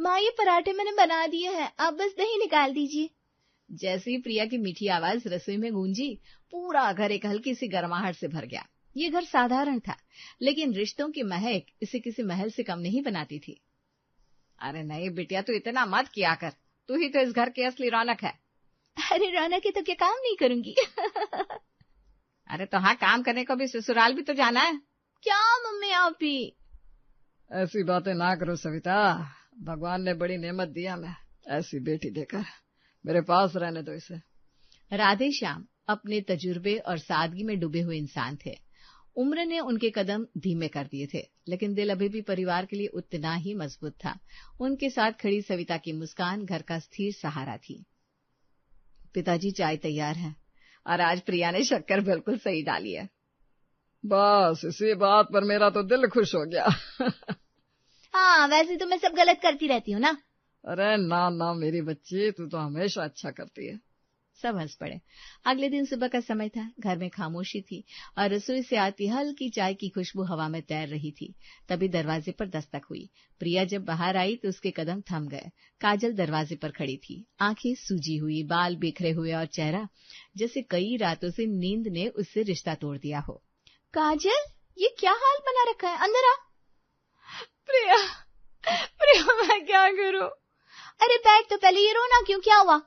माँ ये पराठे मैंने बना दिए हैं, आप बस दही निकाल दीजिए। जैसे ही प्रिया की मीठी आवाज रसोई में गूंजी, पूरा घर एक हल्की सी गर्माहट से भर गया। ये घर साधारण था, लेकिन रिश्तों की महक इसे किसी महल से कम नहीं बनाती थी। अरे नहीं बिटिया, तू इतना मत किया कर, तू ही तो इस घर की असली रौनक है। अरे रौनक है तो क्या काम नहीं करूंगी। अरे तो हाँ, काम करने को भी ससुराल भी तो जाना है। क्या मम्मी आप भी ऐसी बातें ना करो सविता, भगवान ने बड़ी नेमत दिया मैं ऐसी बेटी देकर, मेरे पास रहने दो इसे। राधे श्याम अपने तजुर्बे और सादगी में डूबे हुए इंसान थे। उम्र ने उनके कदम धीमे कर दिए थे, लेकिन दिल अभी भी परिवार के लिए उतना ही मजबूत था। उनके साथ खड़ी सविता की मुस्कान घर का स्थिर सहारा थी। पिताजी चाय तैयार है, और आज प्रिया ने शक्कर बिल्कुल सही डाली है। बस इसी बात पर मेरा तो दिल खुश हो गया। हाँ, वैसे तो मैं सब गलत करती रहती हूँ ना। अरे ना ना मेरी बच्ची, तू तो हमेशा अच्छा करती है। सब हंस पड़े। अगले दिन सुबह का समय था, घर में खामोशी थी और रसोई से आती हल्की चाय की खुशबू हवा में तैर रही थी। तभी दरवाजे पर दस्तक हुई। प्रिया जब बाहर आई तो उसके कदम थम गए। काजल दरवाजे पर खड़ी थी, आंखें सूजी हुई, बाल बिखरे हुए और चेहरा जैसे कई रातों से नींद ने उससे रिश्ता तोड़ दिया हो। काजल, ये क्या हाल बना रखा है, अंदर आ। प्रिया, प्रिया मैं क्या करूं? अरे बैठ तो पहले, ये रोना क्यों, क्या हुआ?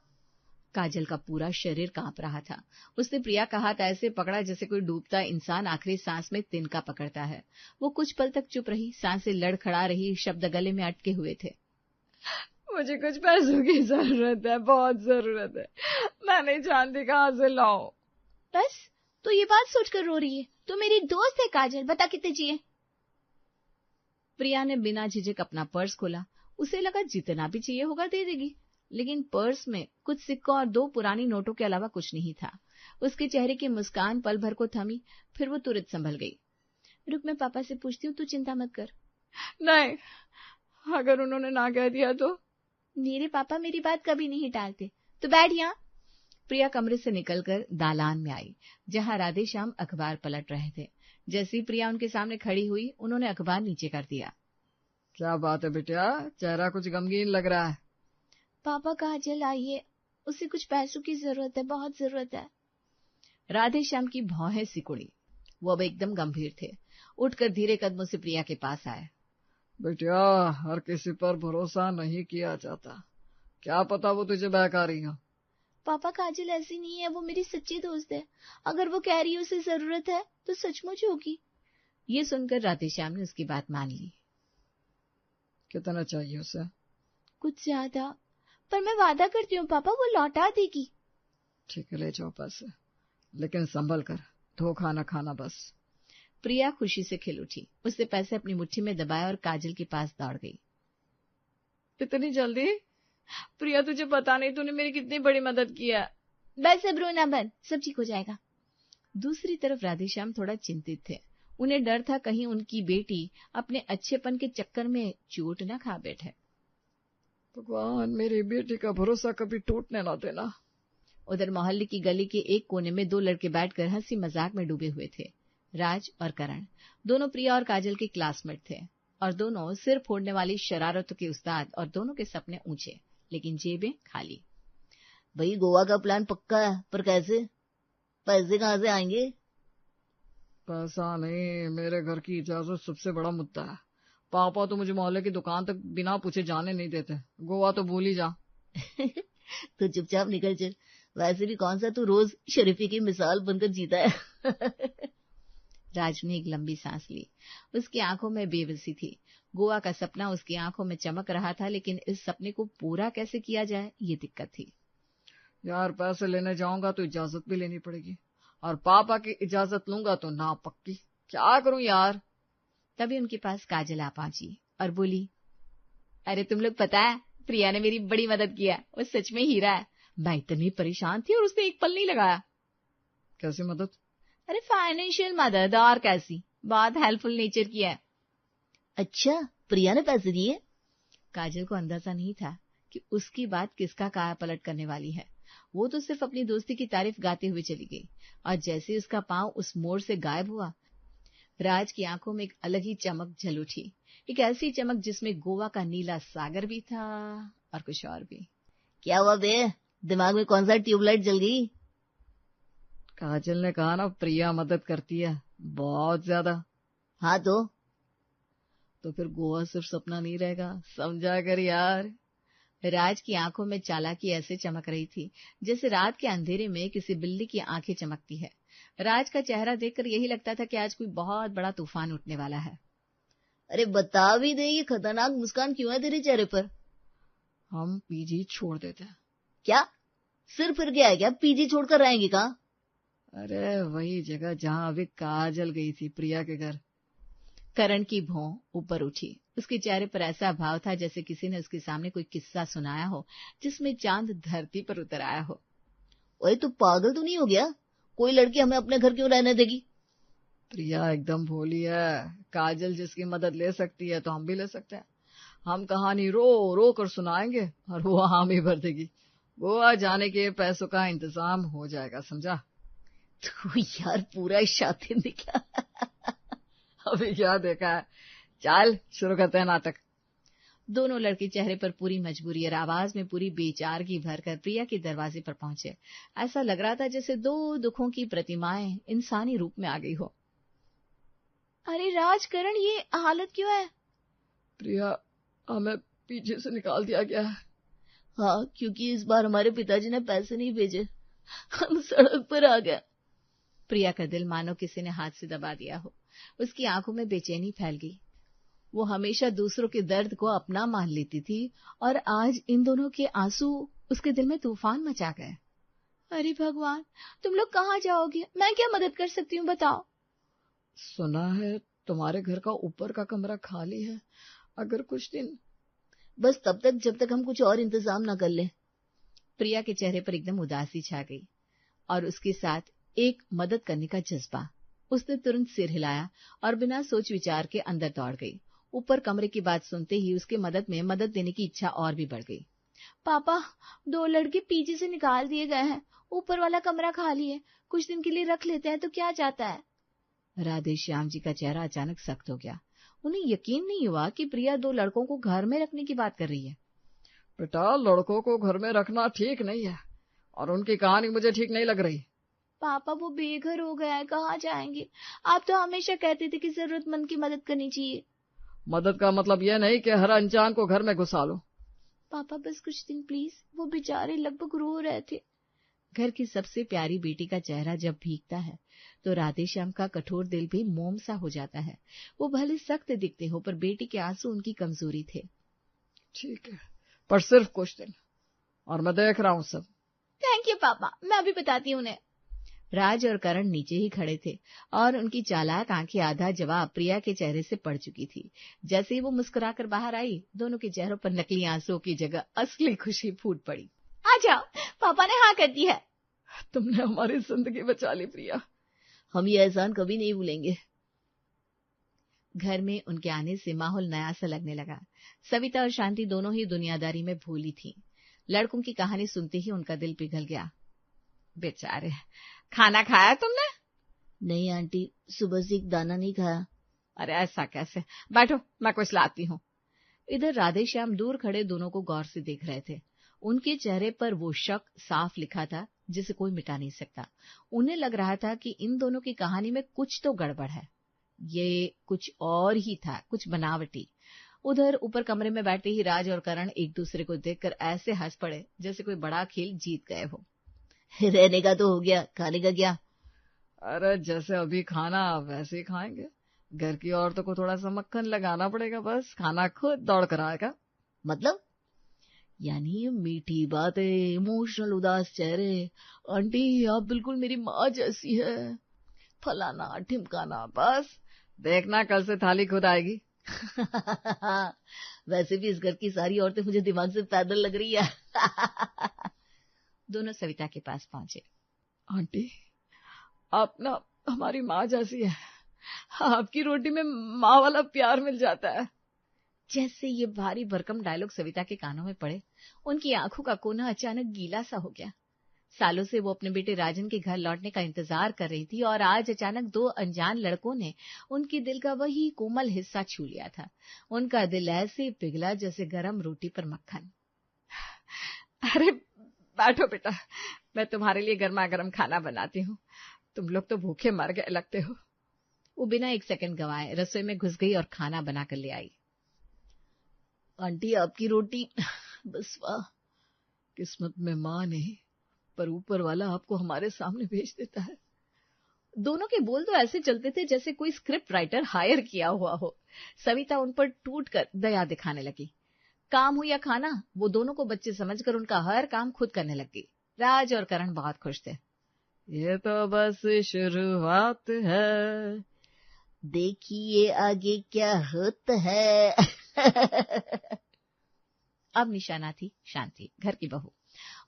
काजल का पूरा शरीर कांप रहा था। उसने प्रिया का हाथ ऐसे पकड़ा जैसे कोई डूबता इंसान आखिरी सांस में तिनका पकड़ता है। वो कुछ पल तक चुप रही, सांसें लड़खड़ा रही, शब्द गले में अटके हुए थे। मुझे कुछ पैसों की जरूरत है, बहुत जरूरत है, मैं नहीं जानती कहाँ से लाऊं। बस तो ये बात सोचकर रो रही है? तो मेरी दोस्त है काजल, बता कितने चाहिए? प्रिया ने बिना झिझक अपना पर्स खोला। उसे लगा जितना भी चाहिए होगा दे देगी, लेकिन पर्स में कुछ सिक्कों और 2 पुरानी नोटों के अलावा कुछ नहीं था। उसके चेहरे की मुस्कान पल भर को थमी, फिर वो तुरंत संभल गई। रुक, मैं पापा से पूछती हूँ, तू चिंता मत कर। नहीं, अगर उन्होंने ना कह दिया तो? मेरे पापा मेरी बात कभी नहीं टालते, तो बैठ यहाँ। प्रिया कमरे से निकलकर दालान में आई, जहाँ राधे श्याम अखबार पलट रहे थे। जैसी प्रिया उनके सामने खड़ी हुई, उन्होंने अखबार नीचे कर दिया। क्या बात है बेटिया, चेहरा कुछ गमगीन लग रहा है। पापा काजल आई है, उसे कुछ पैसों की जरूरत है, बहुत जरूरत है। राधे श्याम की भौहें सिकुड़ी। वो अब एकदम गंभीर थे। उठकर धीरे कदमों से प्रिया के पास आए। बेटिया, हर किसी पर भरोसा नहीं किया जाता, क्या पता वो तुझे बहका रही हो। पापा काजल ऐसी नहीं है, वो मेरी सच्ची दोस्त है। अगर वो कह रही है उसे जरूरत है तो सचमुच होगी। ये सुनकर राधे श्याम ने उसकी बात मान ली। कितना चाहिए उसे? कुछ ज्यादा, पर मैं वादा करती हूँ पापा, वो लौटा देगी। ठीक है, ले जाओ पैसे, लेकिन संभल कर, धोखा न खाना बस। प्रिया खुशी से खिल उठी। उसने पैसे अपनी मुट्ठी में दबाए और काजल के पास दौड़ गई। इतनी जल्दी? प्रिया, तुझे पता नहीं तूने मेरी कितनी बड़ी मदद की है। बस अब रोना बंद, सब ठीक हो जाएगा। दूसरी तरफ राधेश्याम थोड़ा चिंतित थे। उन्हें डर था कहीं उनकी बेटी अपने अच्छेपन के चक्कर में चोट न खा बैठे। भगवान, मेरी बेटी का भरोसा कभी टूटने ना देना। उधर मोहल्ले की गली के एक कोने में 2 लड़के बैठकर हंसी मजाक में डूबे हुए थे। राज और करण दोनों प्रिया और काजल के क्लासमेट थे, और दोनों सिर फोड़ने वाली शरारतों के उस्ताद, और दोनों के सपने ऊंचे लेकिन जेबें खाली। भाई गोवा का प्लान पक्का है, पर कैसे? पैसे कहाँ से आएंगे? पैसा नहीं, मेरे घर की इजाजत सबसे बड़ा मुद्दा है। पापा तो मुझे मोहल्ले की दुकान तक बिना पूछे जाने नहीं देते, गोवा तो भूल ही जा। तो चुपचाप निकल चल, वैसे भी कौन सा तू रोज शरीफी की मिसाल बनकर जीता है। राज ने एक लंबी सांस ली। उसकी आंखों में बेबसी थी। गोवा का सपना उसकी आंखों में चमक रहा था, लेकिन इस सपने को पूरा कैसे किया जाए, ये दिक्कत थी। यार, पैसे लेने जाऊंगा तो इजाजत भी लेनी पड़ेगी, और पापा की इजाजत लूंगा तो ना पक्की, क्या करूं यार। तभी उनके पास काजल आ पहुंची और बोली, अरे तुम लोग पता है, प्रिया ने मेरी बड़ी मदद किया, वो सच में हीरा है। मैं इतनी परेशान थी और उसने एक पल नहीं लगाया। कैसी मदद? अरे फाइनेंशियल मदद, और कैसी, बहुत हेल्पफुल नेचर की है। अच्छा, प्रिया ने पैसे दिए? काजल को अंदाजा नहीं था कि उसकी बात किसका काया पलट करने वाली है। वो तो सिर्फ अपनी दोस्ती की तारीफ गाते हुए चली गई, और जैसे उसका पांव उस मोड़ से गायब हुआ, राज की आंखों में एक अलग ही चमक झल उठी, एक ऐसी चमक जिसमें गोवा का नीला सागर भी था और कुछ और भी। क्या हुआ बे, दिमाग में कौन सा ट्यूबलाइट जल गई? काजल ने कहा ना प्रिया मदद करती है बहुत ज्यादा। हाँ तो फिर गोवा सिर्फ सपना नहीं रहेगा, समझा कर यार। राज की आंखों में चालाकी ऐसे चमक रही थी जैसे रात के अंधेरे में किसी बिल्ली की आंखें चमकती है। राज का चेहरा देखकर यही लगता था कि आज कोई बहुत बड़ा तूफान उठने वाला है। अरे बता भी दे, ये खतरनाक मुस्कान क्यों है तेरे चेहरे पर? हम पीजी छोड़ देते हैं। क्या सिर फिर गया है क्या? पीजी छोड़कर रहेंगे कहाँ? अरे वही जगह जहां अभी काजल गई थी, प्रिया के घर। करण की भौं ऊपर उठी। उसके चेहरे पर ऐसा भाव था जैसे किसी ने उसके सामने कोई किस्सा सुनाया हो जिसमें चांद धरती पर उतर आया हो। ओए तू पागल तो नहीं हो गया? कोई लड़की हमें अपने घर क्यों रहने देगी? प्रिया एकदम भोली है। काजल जिसकी मदद ले सकती है तो हम भी ले सकते हैं। हम कहानी रो रो कर सुनाएंगे और वो हामी भर देगी। गोवा जाने के पैसों का इंतजाम हो जाएगा, समझा? तू यार पूरा शातिर निकला। अभी क्या देखा है, चल शुरू करते हैं नाटक। दोनों लड़के चेहरे पर पूरी मजबूरी और आवाज में पूरी बेचारगी भरकर प्रिया के दरवाजे पर पहुंचे। ऐसा लग रहा था जैसे दो दुखों की प्रतिमाएं इंसानी रूप में आ गई हो। अरे राजकरण, ये हालत क्यों है? प्रिया, हमें पीछे से निकाल दिया गया है। हाँ, क्योंकि इस बार हमारे पिताजी ने पैसे नहीं भेजे, हम सड़क पर आ गए। प्रिया का दिल मानो किसी ने हाथ से दबा दिया हो। उसकी आंखों में बेचैनी फैल गई। वो हमेशा दूसरों के दर्द को अपना मान लेती थी और आज इन दोनों के आंसू उसके दिल में तूफान मचा गए। अरे भगवान, तुम लोग कहाँ जाओगे? मैं क्या मदद कर सकती हूँ, बताओ। सुना है तुम्हारे घर का ऊपर का कमरा खाली है, अगर कुछ दिन। बस तब तक जब तक हम कुछ और इंतजाम ना कर ले। प्रिया के चेहरे पर एकदम उदासी छा गई और उसके साथ एक मदद करने का जज्बा। उसने तुरंत सिर हिलाया और बिना सोच विचार के अंदर दौड़ गई। ऊपर कमरे की बात सुनते ही उसके मदद देने की इच्छा और भी बढ़ गई। पापा, 2 लड़के पीजी से निकाल दिए गए हैं। ऊपर वाला कमरा खाली है, कुछ दिन के लिए रख लेते हैं तो क्या जाता है? राधे श्याम जी का चेहरा अचानक सख्त हो गया। उन्हें यकीन नहीं हुआ कि प्रिया 2 लड़कों को घर में रखने की बात कर रही है। बेटा, लड़कों को घर में रखना ठीक नहीं है और उनकी कहानी मुझे ठीक नहीं लग रही। पापा, वो बेघर हो गया है, कहाँ जाएंगे? आप तो हमेशा कहते थे कि जरूरतमंद की मदद करनी चाहिए। मदद का मतलब यह नहीं कि हर अनजान को घर में घुसा लो। पापा, बस कुछ दिन प्लीज। वो बेचारे लगभग रो रहे थे। घर की सबसे प्यारी बेटी का चेहरा जब भीगता है तो राधेश्याम का कठोर दिल भी मोम सा हो जाता है। वो भले सख्त दिखते हो पर बेटी के आंसू उनकी कमजोरी थे। ठीक है, पर सिर्फ कुछ दिन, और मैं देख रहा हूँ सब। थैंक यू पापा, मैं अभी बताती हूँ उन्हें। राज और करण नीचे ही खड़े थे और उनकी चालाक आंखें आधा जवाब प्रिया के चेहरे से पड़ चुकी थी। जैसे ही वो मुस्कुराकर बाहर आई, दोनों के चेहरों पर नकली आंसुओं की जगह असली खुशी फूट पड़ी। आ जाओ, पापा ने हाँ कर दी है। तुमने हमारी जिंदगी बचा ली प्रिया। हम ये एहसान कभी नहीं भूलेंगे। घर में उनके आने से माहौल नया सा लगने लगा। सविता और शांति दोनों ही दुनियादारी में भूली थीं। लड़कों की कहानी सुनते ही उनका दिल पिघल गया। बेचारे, खाना खाया तुमने? नहीं आंटी, सुबह से एक दाना नहीं खाया। अरे ऐसा कैसे? बैठो, मैं कुछ लाती हूँ। इधर राधेश्याम दूर खड़े दोनों को गौर से देख रहे थे। उनके चेहरे पर वो शक साफ लिखा था जिसे कोई मिटा नहीं सकता। उन्हें लग रहा था कि इन दोनों की कहानी में कुछ तो गड़बड़ है। ये कुछ और ही था, कुछ बनावटी। उधर ऊपर कमरे में बैठे ही राज और करण एक दूसरे को देखकर ऐसे हंस पड़े जैसे कोई बड़ा खेल जीत गए हो। रहने का तो हो गया, खाने का क्या? अरे जैसे अभी खाना वैसे ही खाएंगे। घर की औरतों को थोड़ा सा मक्खन लगाना पड़ेगा, बस खाना खुद दौड़ कर आएगा। मतलब? यानी मीठी बातें, इमोशनल उदास चेहरे। आंटी, आप बिल्कुल मेरी माँ जैसी है। फलाना ठिमकाना, बस देखना कल से थाली खुद आएगी। वैसे भी इस घर की सारी औरतें मुझे दिमाग से पैदल लग रही है। दोनों सविता के पास पहुंचे। आंटी, आप ना हमारी माँ जैसी है। आपकी रोटी में माँ वाला प्यार मिल जाता है। जैसे ये भारी भरकम डायलॉग सविता के कानों में पड़े, उनकी आंखों का कोना अचानक गीला सा हो गया। सालों से वो अपने बेटे राजन के घर लौटने का इंतजार कर रही थी और आज अचानक दो अनजान लड़कों ने उनके दिल का वही कोमल हिस्सा छू लिया था। उनका दिल ऐसे पिघला जैसे गरम रोटी पर मक्खन। अरे बैठो बेटा, मैं तुम्हारे लिए गर्मा गर्म खाना बनाती हूँ। तुम लोग तो भूखे मर गए लगते हो। वो बिना एक सेकंड गंवाए रसोई में घुस गई और खाना बनाकर ले आई। आंटी आपकी रोटी बस वाह, किस्मत में माँ नहीं पर ऊपर वाला आपको हमारे सामने भेज देता है। दोनों के बोल तो ऐसे चलते थे जैसे कोई स्क्रिप्ट राइटर हायर किया हुआ हो। सविता उन पर टूट कर दया दिखाने लगी। काम हो या खाना, वो दोनों को बच्चे समझकर उनका हर काम खुद करने लग गई। राज और करण बहुत खुश थे। ये तो बस शुरुआत है, देखिए आगे क्या होता है। अब निशाना थी शांति, घर की बहू।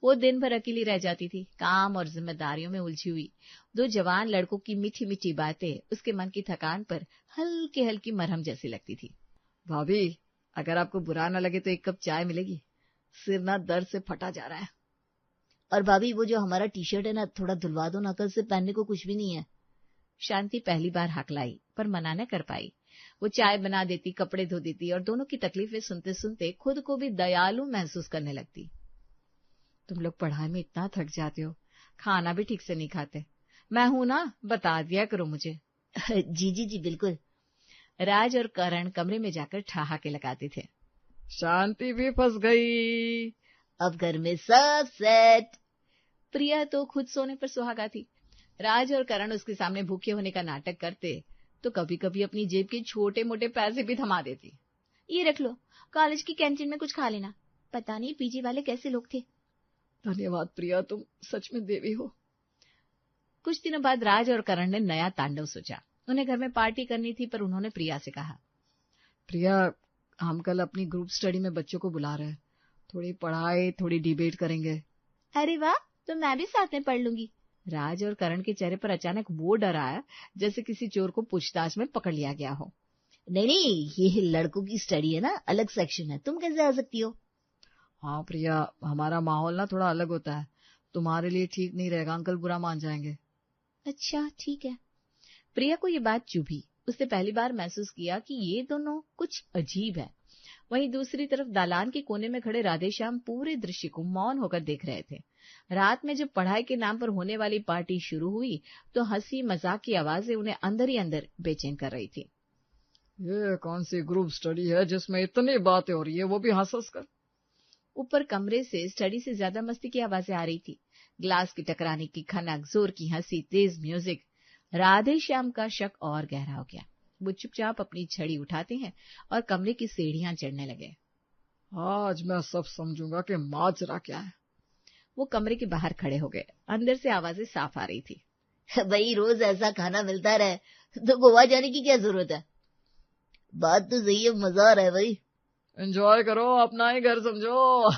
वो दिन भर अकेली रह जाती थी, काम और जिम्मेदारियों में उलझी हुई। दो जवान लड़कों की मीठी मीठी बातें उसके मन की थकान पर हल्की हल्की मरहम जैसी लगती थी। भाभी, अगर आपको बुरा न लगे तो एक कप चाय मिलेगी? सिर ना दर्द से फटा जा रहा है। और भाभी, वो जो हमारा टी शर्ट है ना, थोड़ा धुलवा दो ना, कल से पहनने को कुछ भी नहीं है। शांति पहली बार हकलाई पर मना न कर पाई। वो चाय बना देती, कपड़े धो देती और दोनों की तकलीफें सुनते सुनते खुद को भी दयालु महसूस करने लगती। तुम लोग पढ़ाई में इतना थक जाते हो, खाना भी ठीक से नहीं खाते। मैं हूं ना, बता दिया करो मुझे। जी जी जी बिल्कुल। राज और करण कमरे में जाकर ठहाके लगाते थे। शांति भी फंस गई। अब घर में सब सेट। प्रिया तो खुद सोने पर सुहागा थी। राज और करण उसके सामने भूखे होने का नाटक करते तो कभी कभी अपनी जेब के छोटे मोटे पैसे भी थमा देती। ये रख लो, कॉलेज की कैंटीन में कुछ खा लेना। पता नहीं पीजी वाले कैसे लोग थे। धन्यवाद प्रिया, तुम सच में देवी हो। कुछ दिनों बाद राज और करण ने नया तांडव सोचा। उन्हें घर में पार्टी करनी थी, पर उन्होंने प्रिया से कहा, प्रिया, हम कल अपनी ग्रुप स्टडी में बच्चों को बुला रहे हैं। थोड़ी पढ़ाई, थोड़ी डिबेट करेंगे। अरे वाह, तो मैं भी साथ में पढ़ लूंगी। राज और करण के चेहरे पर अचानक वो डर आया जैसे किसी चोर को पूछताछ में पकड़ लिया गया हो। नहीं नहीं, ये लड़कों की स्टडी है ना, अलग सेक्शन है, तुम कैसे आ सकती हो? हाँ प्रिया, हमारा माहौल ना थोड़ा अलग होता है, तुम्हारे लिए ठीक नहीं रहेगा, अंकल बुरा मान जाएंगे। अच्छा ठीक है। प्रिया को ये बात चुभी। उसने पहली बार महसूस किया कि ये दोनों कुछ अजीब है। वहीं दूसरी तरफ दालान के कोने में खड़े राधेश्याम पूरे दृश्य को मौन होकर देख रहे थे। रात में जब पढ़ाई के नाम पर होने वाली पार्टी शुरू हुई तो हंसी मजाक की आवाजें उन्हें अंदर ही अंदर बेचैन कर रही थी। ये कौन सी ग्रुप स्टडी है जिसमें इतनी बातें हो रही है, वो भी हंस कर? ऊपर कमरे से स्टडी से ज्यादा मस्ती की आवाजें आ रही थी। ग्लास की टकराने की खनक, जोर की हंसी, तेज म्यूजिक। राधेश्याम का शक और गहरा हो गया। वो चुपचाप अपनी छड़ी उठाते हैं और कमरे की सीढ़ियां चढ़ने लगे। आज मैं सब समझूंगा कि माजरा क्या है। वो कमरे के बाहर खड़े हो गए। अंदर से आवाजें साफ आ रही थी। भाई, रोज ऐसा खाना मिलता रहे तो गोवा जाने की क्या जरूरत है? बात तो सही है, मजा आ रहा है भाई। एंजॉय करो, अपना ही घर समझो।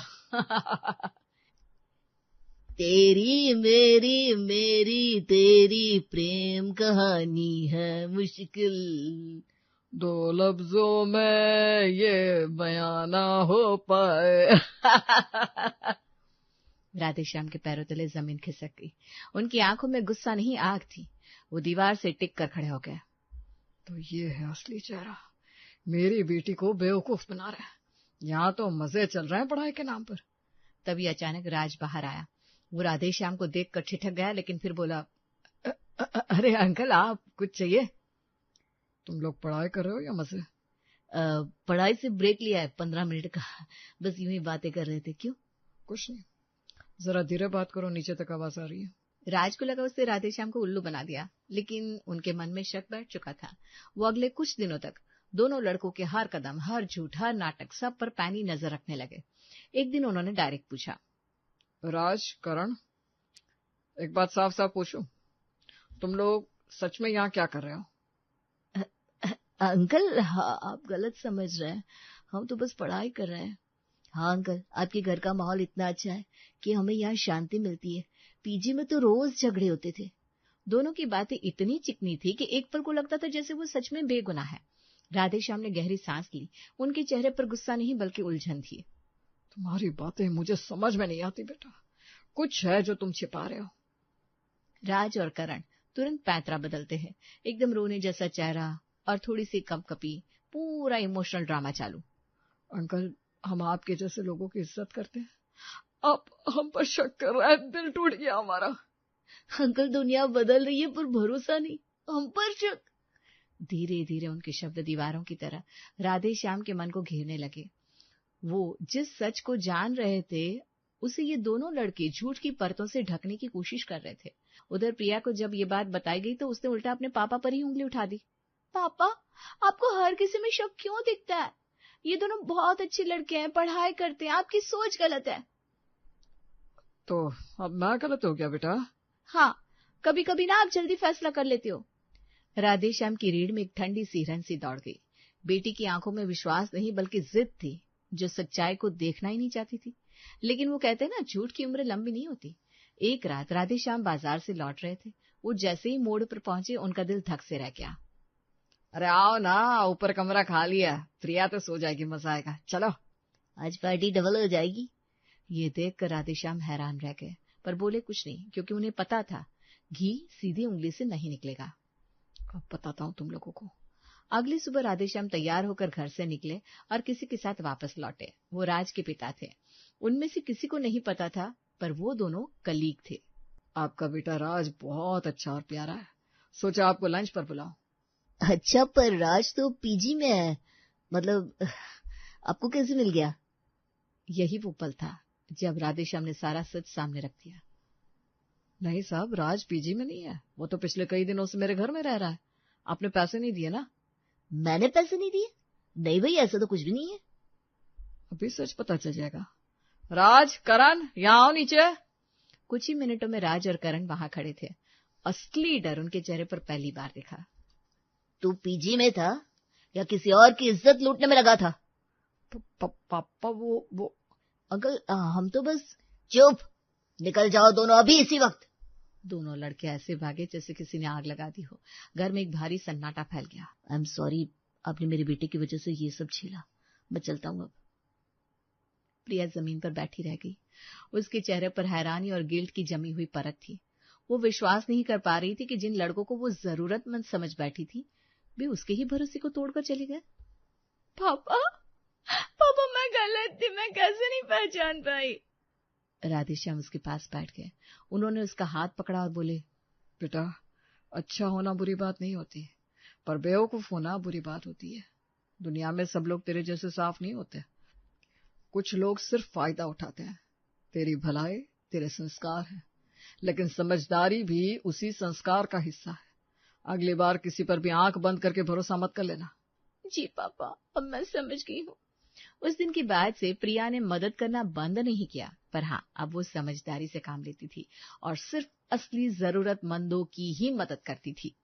तेरी मेरी मेरी तेरी प्रेम कहानी है मुश्किल, 2 लफ्जों में ये बयां ना हो पाए। राधेश्याम के पैरों तले जमीन खिसक गई। उनकी आंखों में गुस्सा नहीं, आग थी। वो दीवार से टिक कर खड़े हो गए। तो ये है असली चेहरा, मेरी बेटी को बेवकूफ बना रहा है। यहाँ तो मजे चल रहे हैं पढ़ाई के नाम पर। तभी अचानक राज बाहर आया। वो राधेश्याम को देखकर ठिठक गया, लेकिन फिर बोला, अरे अंकल, आप कुछ चाहिए? तुम लोग पढ़ाई कर रहे हो या मजे? पढ़ाई से ब्रेक लिया है 15 मिनट का, बस यूं ही बातें कर रहे थे। क्यों? कुछ नहीं, जरा धीरे बात करो, नीचे तक आवाज आ रही है। राज को लगा उसने राधेश्याम को उल्लू बना दिया, लेकिन उनके मन में शक बैठ चुका था। वो अगले कुछ दिनों तक दोनों लड़कों के हर कदम, हर झूठ, हर नाटक, सब पर पैनी नजर रखने लगे। एक दिन उन्होंने डायरेक्ट पूछा, राज, करण, एक बात साफ साफ पूछूं, तुम लोग सच में यहाँ क्या कर रहे हो? अंकल, हाँ, आप गलत समझ रहे हैं, हम तो बस पढ़ाई कर रहे हैं। हाँ अंकल, आपके घर का माहौल इतना अच्छा है कि हमें यहाँ शांति मिलती है। पीजी में तो रोज झगड़े होते थे। दोनों की बातें इतनी चिकनी थी कि एक पल को लगता था जैसे वो सच में बेगुनाह है। राधेश्याम ने गहरी सांस ली। उनके चेहरे पर गुस्सा नहीं बल्कि उलझन थी। तुम्हारी बातें मुझे समझ में नहीं आती बेटा। कुछ है जो तुम छिपा रहे हो। राज और करण तुरंत पैंतरा बदलते हैं, एकदम रोने जैसा चेहरा और थोड़ी सी कंपकपी, पूरा इमोशनल ड्रामा चालू। अंकल, हम आपके जैसे लोगों की इज्जत करते हैं, आप हम पर शक कर रहे हैं, दिल टूट गया हमारा। अंकल, दुनिया बदल रही है पर भरोसा नहीं, हम पर शक। धीरे धीरे उनके शब्द दीवारों की तरह राधे श्याम के मन को घेरने लगे। वो जिस सच को जान रहे थे उसे ये दोनों लड़के झूठ की परतों से ढकने की कोशिश कर रहे थे। उधर प्रिया को जब ये बात बताई गई तो उसने उल्टा अपने पापा पर ही उंगली उठा दी। पापा, आपको हर किसी में शक क्यों दिखता है? ये दोनों बहुत अच्छे लड़के हैं, पढ़ाई करते हैं, आपकी सोच गलत है। तो अब मैं गलत हो गया बेटा? हाँ, कभी कभी ना आप जल्दी फैसला कर लेते हो। राधे श्याम की रीढ़ में एक ठंडी सी हिरन सी दौड़ गई। बेटी की आंखों में विश्वास नहीं बल्कि जिद थी, जो सच्चाई को देखना ही नहीं चाहती थी। लेकिन वो कहते हैं ना, झूठ की उम्र लंबी नहीं होती। एक रात राधे श्याम बाजार से लौट रहे थे। वो जैसे ही मोड़ पर पहुंचे उनका दिल धक से रह गया। अरे आओ ना, ऊपर कमरा खाली है, प्रिया तो सो जाएगी, मजा आएगा, चलो। आज पार्टी डबल हो जाएगी। ये देखकर राधे श्याम हैरान रह गए, पर बोले कुछ नहीं, क्योंकि उन्हें पता था घी सीधी उंगली से नहीं निकलेगा। अब बताता हूँ तुम लोगों को। अगली सुबह राधे श्याम तैयार होकर घर से निकले और किसी के साथ वापस लौटे। वो राज के पिता थे। उनमें से किसी को नहीं पता था, पर वो दोनों कलीग थे। आपका बेटा राज बहुत अच्छा और प्यारा है, सोचा आपको लंच पर बुलाऊं। अच्छा, पर राज तो पीजी में है, मतलब आपको कैसे मिल गया? यही वो पल था जब राधे श्याम ने सारा सच सामने रख दिया। नहीं साहब, राज पीजी में नहीं है, वो तो पिछले कई दिनों से मेरे घर में रह रहा है। आपने पैसे नहीं दिए ना? मैंने पैसे नहीं दिए? नहीं भाई, ऐसा तो कुछ भी नहीं है। अभी सच पता चल जाएगा। राज, करण, यहाँ आओ नीचे। कुछ ही मिनटों में राज और करण वहां खड़े थे। असली डर उनके चेहरे पर पहली बार दिखा। तू पीजी में था या किसी और की इज्जत लूटने में लगा था? पापा वो अंकल, हम तो बस। चुप, निकल जाओ दोनों अभी, इसी वक्त। दोनों लड़के ऐसे भागे जैसे किसी ने आग लगा दी हो। घर में एक भारी सन्नाटा फैल गया। आई एम सॉरी, आपने मेरे बेटे की वजह से ये सब झेला। मैं चलता हूँ अब। प्रिया जमीन पर बैठी रह गई। उसके चेहरे पर हैरानी और गिल्ट की जमी हुई परत थी। वो विश्वास नहीं कर पा रही थी कि जिन लड़कों को वो जरूरतमंद समझ बैठी थी, वे उसके ही भरोसे को तोड़कर चले गए। पापा, पापा, मैं गलत थी, मैं कैसे नहीं पहचान पाई? राधे श्याम उसके पास बैठ गए। उन्होंने उसका हाथ पकड़ा और बोले, बेटा, अच्छा होना बुरी बात नहीं होती, पर बेवकूफ होना बुरी बात होती है। दुनिया में सब लोग तेरे जैसे साफ नहीं होते। कुछ लोग सिर्फ फायदा उठाते हैं। तेरी भलाई तेरे संस्कार है, लेकिन समझदारी भी उसी संस्कार का हिस्सा है। अगली बार किसी पर भी आंख बंद करके भरोसा मत कर लेना। जी पापा, अब मैं समझ गई हूँ। उस दिन के बाद से प्रिया ने मदद करना बंद नहीं किया, पर हाँ, अब वो समझदारी से काम लेती थी और सिर्फ असली जरूरतमंदों की ही मदद करती थी।